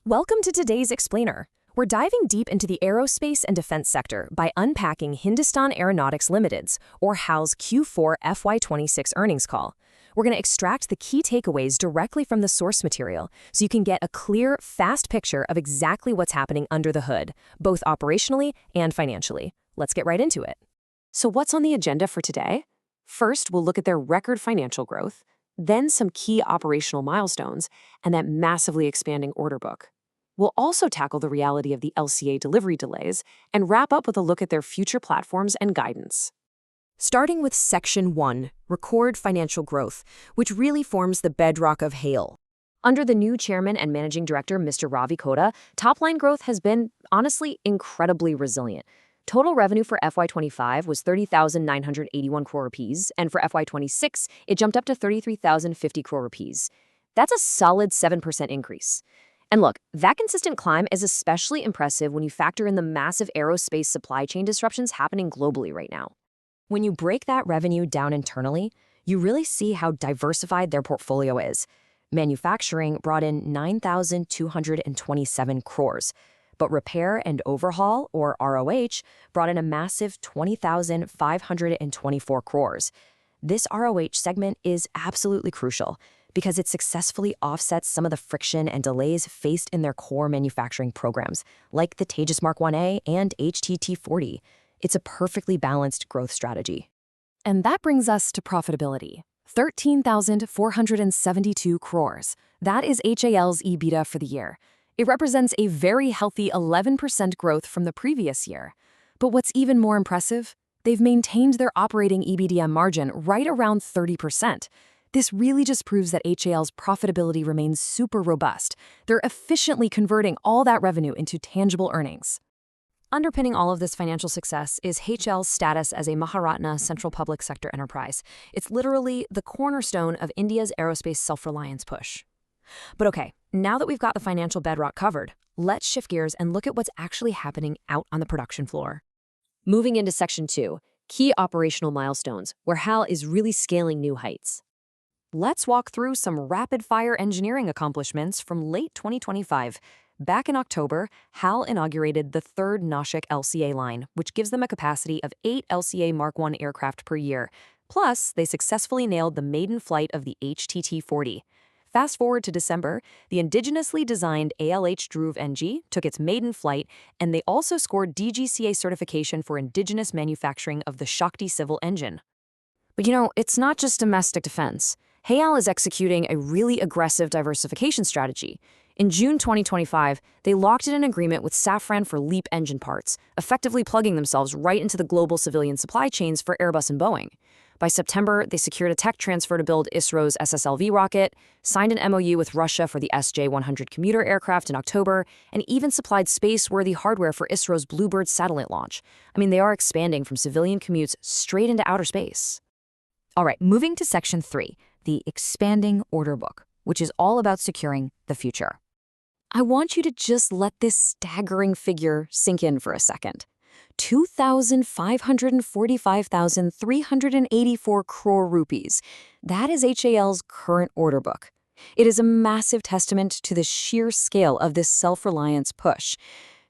Welcome to today's Explainer. We're diving deep into the aerospace and defense sector by unpacking Hindustan Aeronautics Limited's, or HAL's Q4FY26 earnings call. We're going to extract the key takeaways directly from the source material so you can get a clear, fast picture of exactly what's happening under the hood, both operationally and financially. Let's get right into it. So what's on the agenda for today? First, we'll look at their record financial growth, then some key operational milestones, and that massively expanding order book. We'll also tackle the reality of the LCA delivery delays and wrap up with a look at their future platforms and guidance. Starting with Section 1, Record Financial Growth, which really forms the bedrock of HAL. Under the new chairman and managing director, Mr. Ravi Kota, top-line growth has been, honestly, incredibly resilient. Total revenue for FY25 was 30,981 crore rupees, and for FY26, it jumped up to 33,050 crore rupees. That's a solid 7% increase. And look, that consistent climb is especially impressive when you factor in the massive aerospace supply chain disruptions happening globally right now. When you break that revenue down internally, you really see how diversified their portfolio is. Manufacturing brought in 9,227 crores, but repair and overhaul, or ROH, brought in a massive 20,524 crores. This ROH segment is absolutely crucial because it successfully offsets some of the friction and delays faced in their core manufacturing programs, like the Tejas Mark 1A and HTT-40. It's a perfectly balanced growth strategy. And that brings us to profitability. 13,472 crores. That is HAL's EBITDA for the year. It represents a very healthy 11% growth from the previous year. But what's even more impressive? They've maintained their operating EBITDA margin right around 30%. This really just proves that HAL's profitability remains super robust. They're efficiently converting all that revenue into tangible earnings. Underpinning all of this financial success is HAL's status as a Maharatna central public sector enterprise. It's literally the cornerstone of India's aerospace self-reliance push. But okay, now that we've got the financial bedrock covered, let's shift gears and look at what's actually happening out on the production floor. Moving into Section 2, Key Operational Milestones, where HAL is really scaling new heights. Let's walk through some rapid-fire engineering accomplishments from late 2025. Back in October, HAL inaugurated the third Nashik LCA line, which gives them a capacity of 8 LCA Mark 1 aircraft per year. Plus, they successfully nailed the maiden flight of the HTT-40. Fast forward to December, the indigenously designed ALH Dhruv NG took its maiden flight, and they also scored DGCA certification for indigenous manufacturing of the Shakti civil engine. But it's not just domestic defense. HAL is executing a really aggressive diversification strategy. In June 2025, they locked in an agreement with Safran for LEAP engine parts, effectively plugging themselves right into the global civilian supply chains for Airbus and Boeing. By September, they secured a tech transfer to build ISRO's SSLV rocket, signed an MOU with Russia for the SJ-100 commuter aircraft in October, and even supplied space-worthy hardware for ISRO's Bluebird satellite launch. They are expanding from civilian commutes straight into outer space. All right, moving to Section 3, the expanding order book, which is all about securing the future. I want you to just let this staggering figure sink in for a second. 2,545,384 crore rupees. That is HAL's current order book. It is a massive testament to the sheer scale of this self-reliance push.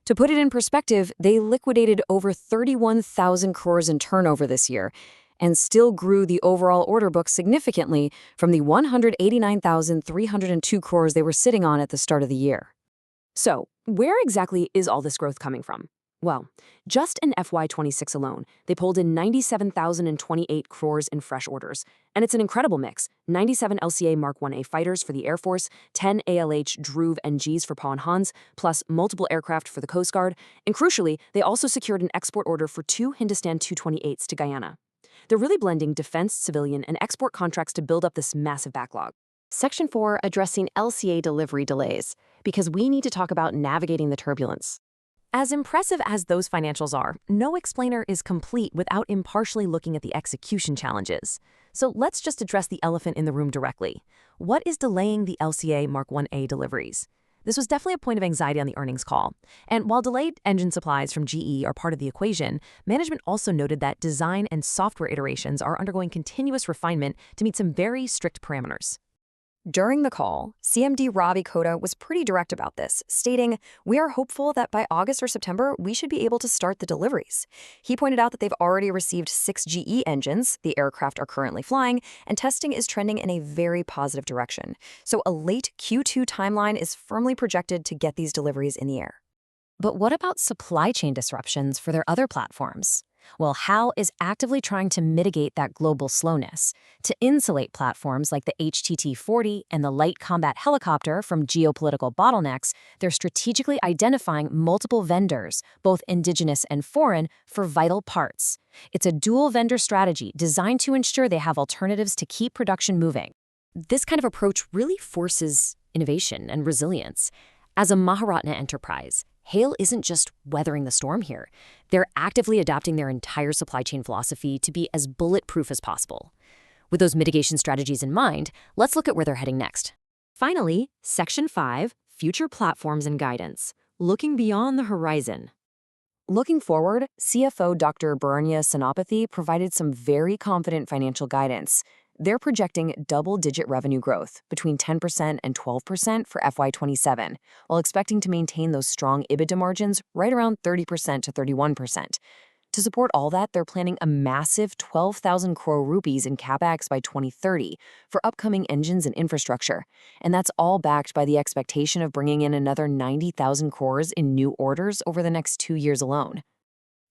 To put it in perspective, they liquidated over 31,000 crores in turnover this year and still grew the overall order book significantly from the 189,302 crores they were sitting on at the start of the year. So, where exactly is all this growth coming from? Well, just in FY26 alone, they pulled in 97,028 crores in fresh orders. And it's an incredible mix. 97 LCA Mark 1A fighters for the Air Force, 10 ALH Dhruv NGs for PA and Hans, plus multiple aircraft for the Coast Guard. And crucially, they also secured an export order for 2 Hindustan 228s to Guyana. They're really blending defense, civilian, and export contracts to build up this massive backlog. Section 4, addressing LCA delivery delays, because we need to talk about navigating the turbulence. As impressive as those financials are, no explainer is complete without impartially looking at the execution challenges. So let's just address the elephant in the room directly. What is delaying the LCA Mark 1A deliveries? This was definitely a point of anxiety on the earnings call. And while delayed engine supplies from GE are part of the equation, management also noted that design and software iterations are undergoing continuous refinement to meet some very strict parameters. During the call, CMD Ravi Kota was pretty direct about this, stating, "We are hopeful that by August or September, we should be able to start the deliveries." He pointed out that they've already received 6 GE engines, the aircraft are currently flying, and testing is trending in a very positive direction. So a late Q2 timeline is firmly projected to get these deliveries in the air. But what about supply chain disruptions for their other platforms? Well, HAL is actively trying to mitigate that global slowness. To insulate platforms like the HTT-40 and the light combat helicopter from geopolitical bottlenecks, they're strategically identifying multiple vendors, both indigenous and foreign, for vital parts. It's a dual vendor strategy designed to ensure they have alternatives to keep production moving. This kind of approach really forces innovation and resilience. As a Maharatna enterprise, HAL isn't just weathering the storm here. They're actively adapting their entire supply chain philosophy to be as bulletproof as possible. With those mitigation strategies in mind, let's look at where they're heading next. Finally, Section 5, Future Platforms and Guidance, looking beyond the horizon. Looking forward, CFO Dr. Bharanya Senapathy provided some very confident financial guidance. They're projecting double-digit revenue growth, between 10% and 12% for FY27, while expecting to maintain those strong EBITDA margins right around 30% to 31%. To support all that, they're planning a massive 12,000 crore rupees in CapEx by 2030 for upcoming engines and infrastructure. And that's all backed by the expectation of bringing in another 90,000 crores in new orders over the next 2 years alone.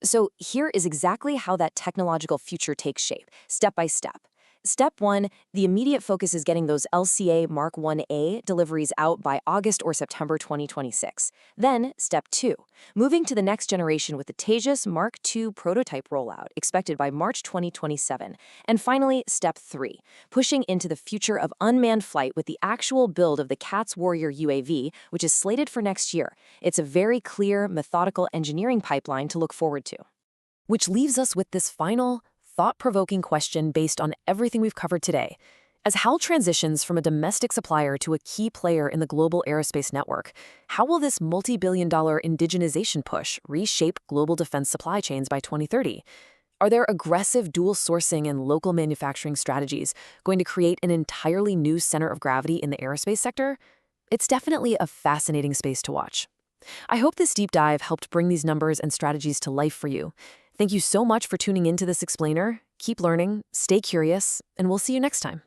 So here is exactly how that technological future takes shape, step by step. Step 1, the immediate focus is getting those LCA Mark 1A deliveries out by August or September 2026. Then, Step 2, moving to the next generation with the Tejas Mark II prototype rollout, expected by March 2027. And finally, Step 3, pushing into the future of unmanned flight with the actual build of the CATS Warrior UAV, which is slated for next year. It's a very clear, methodical engineering pipeline to look forward to. Which leaves us with this final, thought-provoking question based on everything we've covered today. As HAL transitions from a domestic supplier to a key player in the global aerospace network, how will this multi-billion-dollar indigenization push reshape global defense supply chains by 2030? Are there aggressive dual sourcing and local manufacturing strategies going to create an entirely new center of gravity in the aerospace sector? It's definitely a fascinating space to watch. I hope this deep dive helped bring these numbers and strategies to life for you. Thank you so much for tuning into this explainer. Keep learning, stay curious, and we'll see you next time.